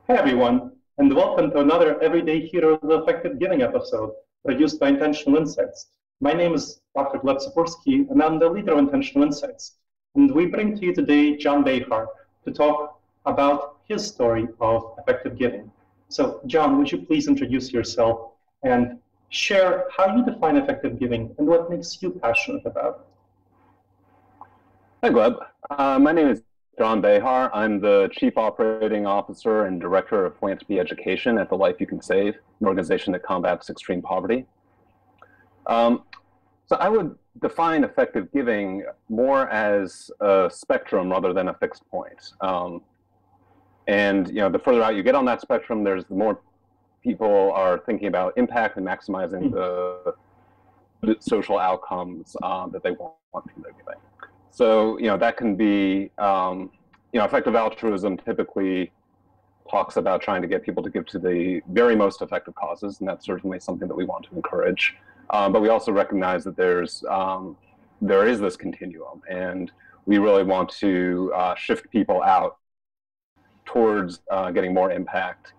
Hey everyone, and welcome to another Everyday Heroes of Effective Giving episode produced by Intentional Insights. My name is Dr. Gleb Sikorski, and I'm the leader of Intentional Insights. And we bring to you today John Behar to talk about his story of effective giving. So, John, would you please introduce yourself and share how you define effective giving and what makes you passionate about it? Hi, Gleb. My name is John Behar. I'm the Chief Operating Officer and Director of Philanthropy Education at the Life You Can Save, an organization that combats extreme poverty. So I would define effective giving more as a spectrum rather than a fixed point. And the further out you get on that spectrum, the more people are thinking about impact and maximizing the social outcomes that they want from their giving. So, that can be, effective altruism typically talks about trying to get people to give to the very most effective causes, and that's certainly something that we want to encourage. But we also recognize that there is this continuum, and we really want to shift people out towards getting more impact.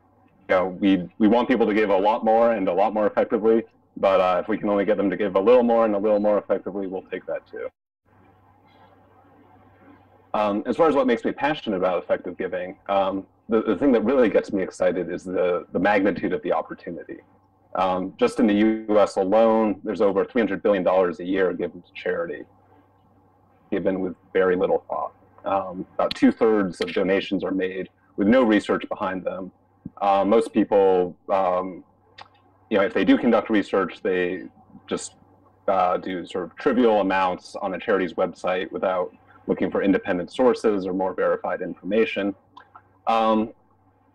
We want people to give a lot more and a lot more effectively, but if we can only get them to give a little more and a little more effectively, we'll take that too. As far as what makes me passionate about effective giving, the thing that really gets me excited is the magnitude of the opportunity. Just in the US alone, there's over $300 billion a year given to charity, given with very little thought. About 2/3 of donations are made with no research behind them. Most people, if they do conduct research, they just do sort of trivial amounts on a charity's website without looking for independent sources or more verified information. And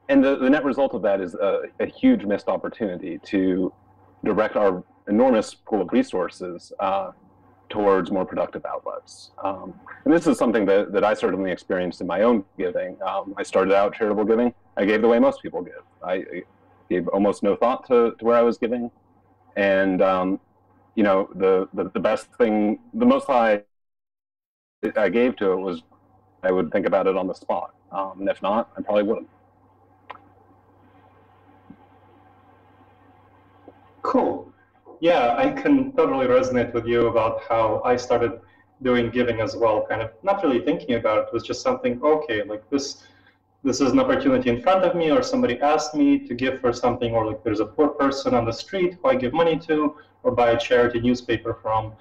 the net result of that is a huge missed opportunity to direct our enormous pool of resources towards more productive outlets. And this is something that I certainly experienced in my own giving. I started out charitable giving. I gave the way most people give. I gave almost no thought to where I was giving. And, the best thing, the most I gave to it was I would think about it on the spot. And if not, I probably wouldn't. Cool. Yeah, I can totally resonate with you about how I started doing giving as well, kind of not really thinking about it. It was just something, okay, like this is an opportunity in front of me, or somebody asked me to give for something, or like there's a poor person on the street who I give money to or buy a charity newspaper from.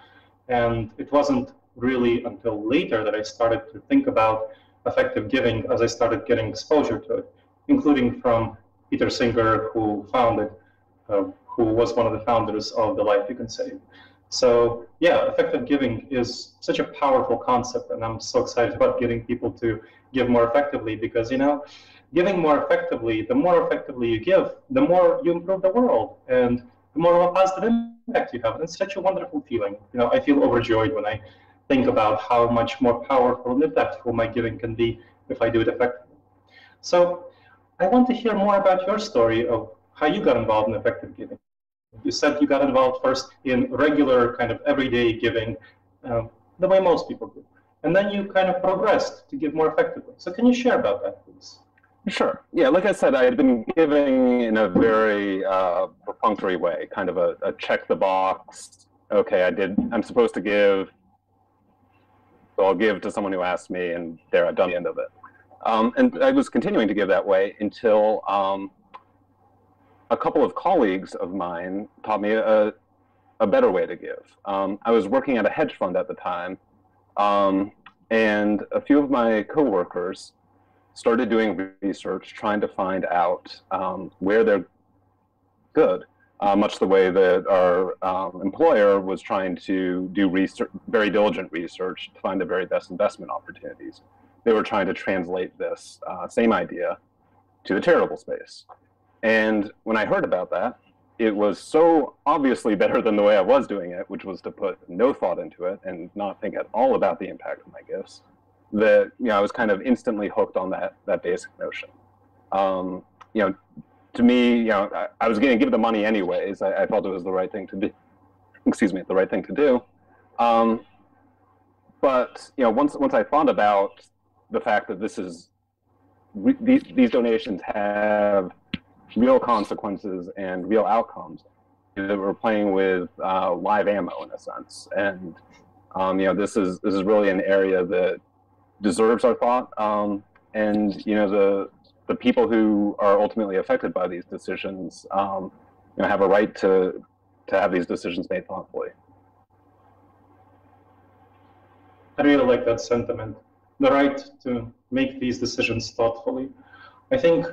And it wasn't really until later that I started to think about effective giving as I started getting exposure to it, including from Peter Singer, who was one of the founders of the Life You Can Save. So yeah, effective giving is such a powerful concept, and I'm so excited about getting people to give more effectively because, giving more effectively, the more effectively you give, the more you improve the world and the more of a positive impact you have. And it's such a wonderful feeling. I feel overjoyed when I think about how much more powerful and impactful my giving can be if I do it effectively. So I want to hear more about your story of how you got involved in effective giving. You said you got involved first in regular kind of everyday giving, the way most people do. And then you kind of progressed to give more effectively. So can you share about that, please? Sure. Yeah, like I said, I had been giving in a very perfunctory way, kind of a check the box. Okay, I'm supposed to give, so I'll give to someone who asked me, and there, I've done the end of it. And I was continuing to give that way until a couple of colleagues of mine taught me a better way to give. I was working at a hedge fund at the time, and a few of my coworkers started doing research trying to find out where they're good, much the way that our employer was trying to do research, very diligent research to find the very best investment opportunities. They were trying to translate this same idea to the charitable space. And when I heard about that, it was so obviously better than the way I was doing it, which was to put no thought into it and not think at all about the impact of my gifts, that I was kind of instantly hooked on that basic notion. To me, I was going to give the money anyways. I felt it was the right thing to do. The right thing to do. But once I thought about the fact that this is these donations have real consequences and real outcomes. That we're playing with live ammo in a sense, and this is really an area that deserves our thought. And the people who are ultimately affected by these decisions, have a right to have these decisions made thoughtfully. I really like that sentiment, the right to make these decisions thoughtfully. I think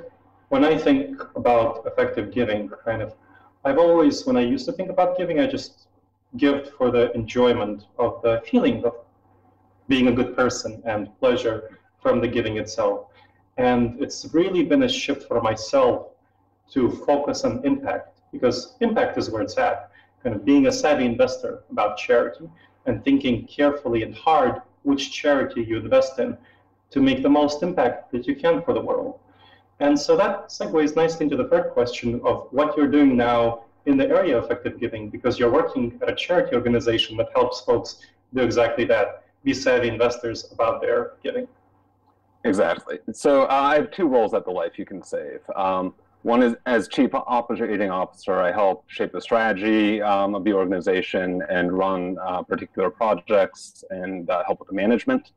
when I think about effective giving, I've always, when I used to think about giving, I just give for the enjoyment of the feeling of being a good person and pleasure from the giving itself. And it's really been a shift for myself to focus on impact, because impact is where it's at. Being a savvy investor about charity and thinking carefully and hard which charity you invest in to make the most impact that you can for the world. And so that segues nicely into the third question of what you're doing now in the area of effective giving, because you're working at a charity organization that helps folks do exactly that, be savvy investors about their giving. Exactly. So I have two roles at the Life You Can Save. One is as Chief Operating Officer, I help shape the strategy of the organization and run particular projects and help with the management.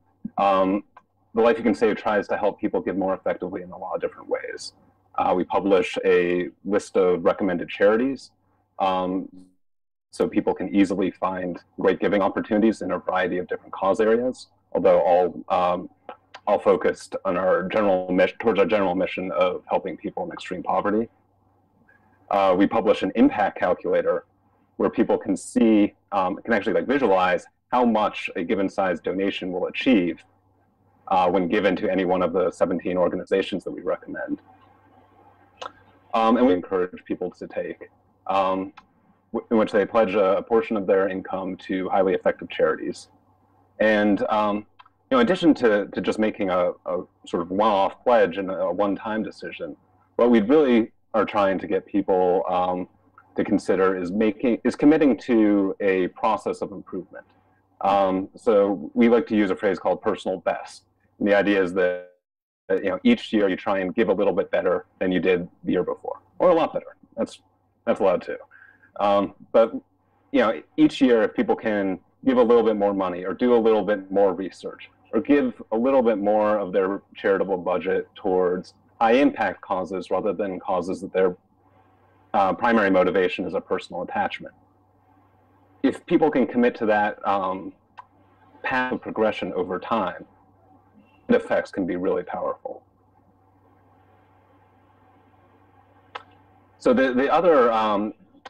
The Life You Can Save tries to help people give more effectively in a lot of different ways. We publish a list of recommended charities so people can easily find great giving opportunities in a variety of different cause areas, although all focused on towards our general mission of helping people in extreme poverty. We publish an impact calculator where people can see, can actually visualize how much a given size donation will achieve when given to any one of the 17 organizations that we recommend. And we encourage people to take, in which they pledge a portion of their income to highly effective charities. And in addition to just making a sort of one-off pledge and a one-time decision, what we really are trying to get people to consider is committing to a process of improvement. So we like to use a phrase called personal best. And the idea is that each year you try and give a little bit better than you did the year before, or a lot better. That's allowed too. But each year if people can give a little bit more money, or do a little bit more research, or give a little bit more of their charitable budget towards high impact causes rather than causes that their primary motivation is a personal attachment. If people can commit to that path of progression over time, the effects can be really powerful. So the other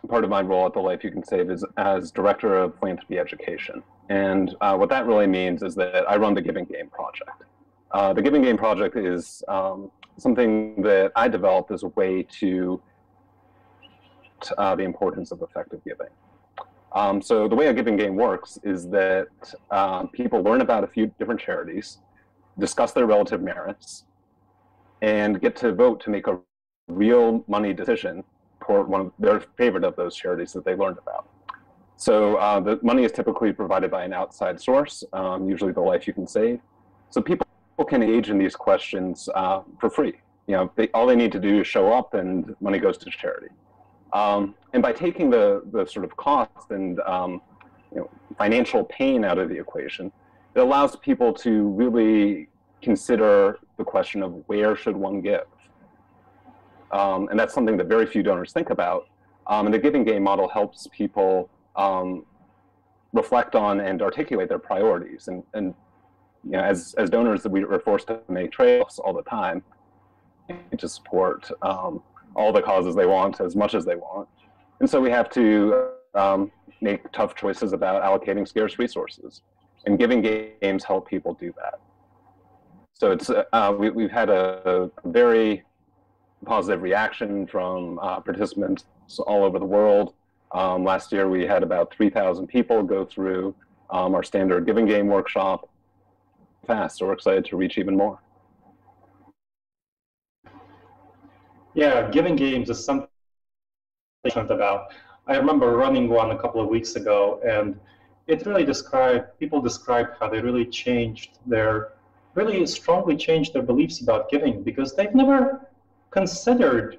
part of my role at the Life You Can Save is as Director of Philanthropy Education. And what that really means is that I run the Giving Game Project. The Giving Game Project is something that I developed as a way to the importance of effective giving. So the way a giving game works is that people learn about a few different charities, discuss their relative merits, and get to vote to make a real money decision for one of their favorite of those charities that they learned about. So the money is typically provided by an outside source, usually the Life You Can Save. So people can engage in these questions for free. All they need to do is show up and money goes to charity. And by taking the sort of cost and financial pain out of the equation, it allows people to really consider the question of where should one give. And that's something that very few donors think about. And the giving game model helps people reflect on and articulate their priorities. And as donors, we are forced to make trade-offs all the time to support all the causes they want as much as they want. And so we have to make tough choices about allocating scarce resources. And giving games help people do that. So it's we've had a very positive reaction from participants all over the world. Last year we had about 3,000 people go through our standard giving game workshop. Fast, so we're excited to reach even more. Yeah, giving games is something about. I remember running one a couple of weeks ago, and it really people described how they really changed their really strongly change their beliefs about giving because they've never considered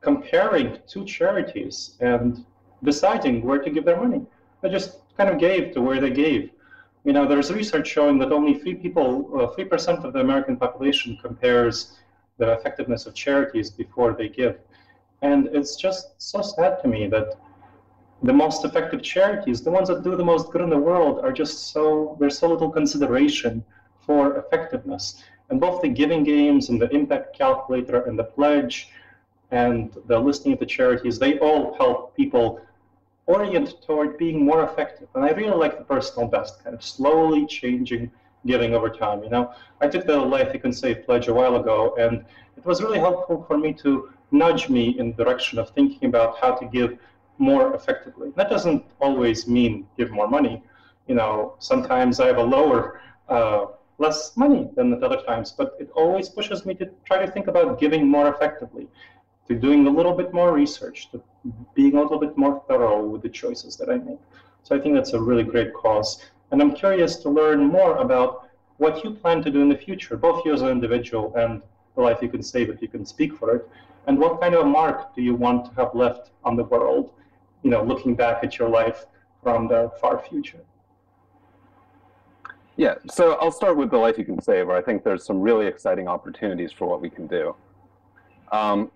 comparing two charities and deciding where to give their money. They just kind of gave to where they gave. You know, there's research showing that only 3% of the American population compares the effectiveness of charities before they give. And it's just so sad to me that the most effective charities, the ones that do the most good in the world, are just there's so little consideration for effectiveness. And both the giving games and the impact calculator and the pledge and the listing of the charities, they all help people orient toward being more effective. And I really like the personal best, kind of slowly changing giving over time. You know, I took the Life You Can Save pledge a while ago, and it was really helpful for me to nudge me in the direction of thinking about how to give more effectively. That doesn't always mean give more money. You know, sometimes I have a less money than at other times, but it always pushes me to try to think about giving more effectively, to doing a little bit more research, to being a little bit more thorough with the choices that I make. So I think that's a really great cause. And I'm curious to learn more about what you plan to do in the future, both you as an individual and the Life You Can Save if you can speak for it. And what kind of a mark do you want to have left on the world, you know, looking back at your life from the far future? Yeah, so I'll start with the Life You Can Save, where I think there's some really exciting opportunities for what we can do.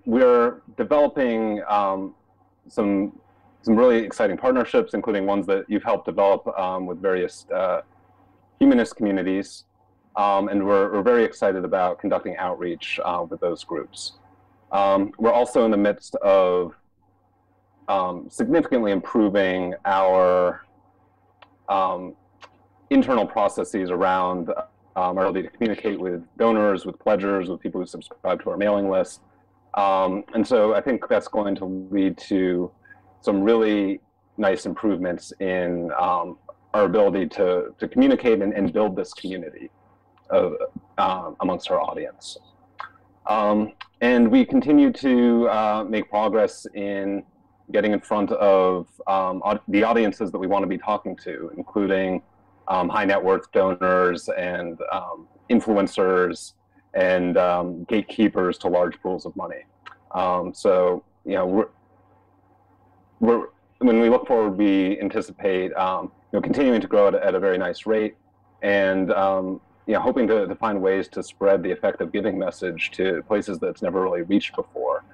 We're developing some really exciting partnerships, including ones that you've helped develop with various humanist communities, and we're very excited about conducting outreach with those groups. We're also in the midst of significantly improving our internal processes around our ability to communicate with donors, with pledgers, with people who subscribe to our mailing list. And so I think that's going to lead to some really nice improvements in our ability to communicate and build this community amongst our audience. And we continue to make progress in getting in front of the audiences that we want to be talking to, including high net worth donors and influencers and gatekeepers to large pools of money. So, you know, when we look forward, we anticipate continuing to grow at a very nice rate, and hoping to find ways to spread the effective giving message to places that's never really reached before,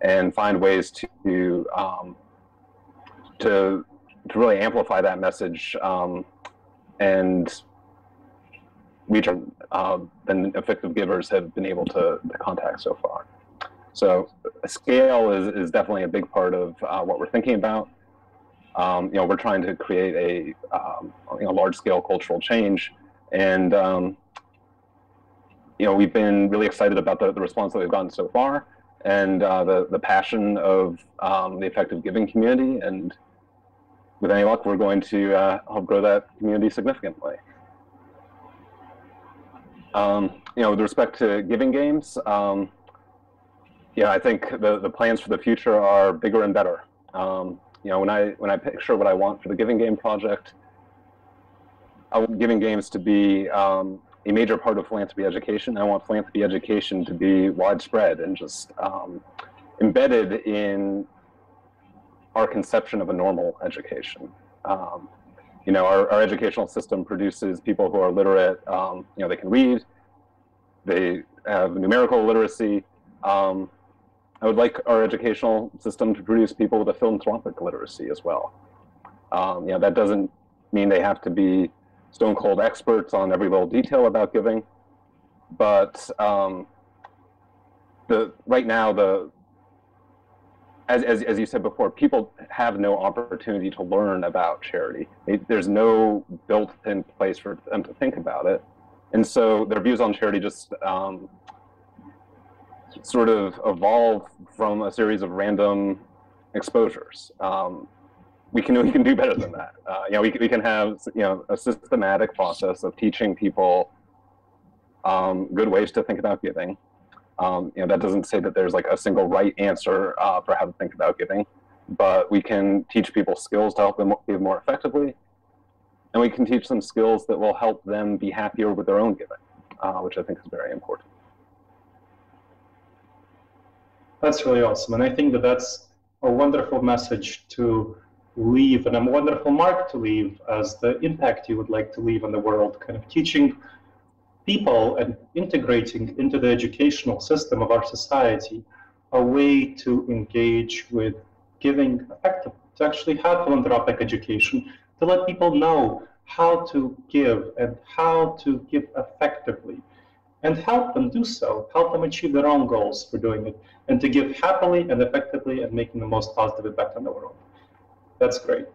and find ways to really amplify that message and reach than effective givers have been able to contact so far. So scale is definitely a big part of what we're thinking about. We're trying to create a large-scale cultural change, and we've been really excited about the response that we've gotten so far, and the passion of the effective giving community. And with any luck, we're going to help grow that community significantly. With respect to giving games, I think the plans for the future are bigger and better. When I picture what I want for the Giving Game project, I want Giving Games to be a major part of philanthropy education. I want philanthropy education to be widespread and just embedded in our conception of a normal education. Our educational system produces people who are literate. They can read, they have numerical literacy. I would like our educational system to produce people with a philanthropic literacy as well. That doesn't mean they have to be stone cold experts on every little detail about giving, but right now, as you said before, people have no opportunity to learn about charity. There's no built-in place for them to think about it, and so their views on charity just sort of evolve from a series of random exposures. We can do better than that. We can have a systematic process of teaching people good ways to think about giving. That doesn't say that there's like a single right answer for how to think about giving, but we can teach people skills to help them give more effectively, and we can teach them skills that will help them be happier with their own giving. which I think is very important. That's really awesome. And I think that that's a wonderful message to leave and a wonderful mark to leave as the impact you would like to leave on the world, kind of teaching people and integrating into the educational system of our society a way to engage with giving effectively, to actually have philanthropic education, to let people know how to give and how to give effectively, and help them do so, help them achieve their own goals for doing it, and to give happily and effectively and making the most positive impact on the world. That's great.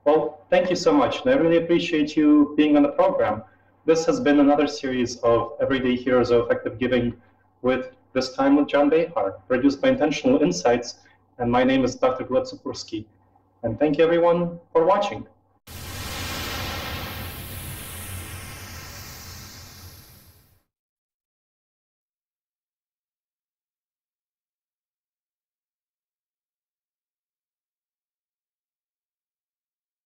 Well, thank you so much, and I really appreciate you being on the program. This has been another series of Everyday Heroes of Effective Giving, with this time with John Behar, produced by Intentional Insights, and my name is Dr. Gleb Sikorsky. And thank you everyone for watching.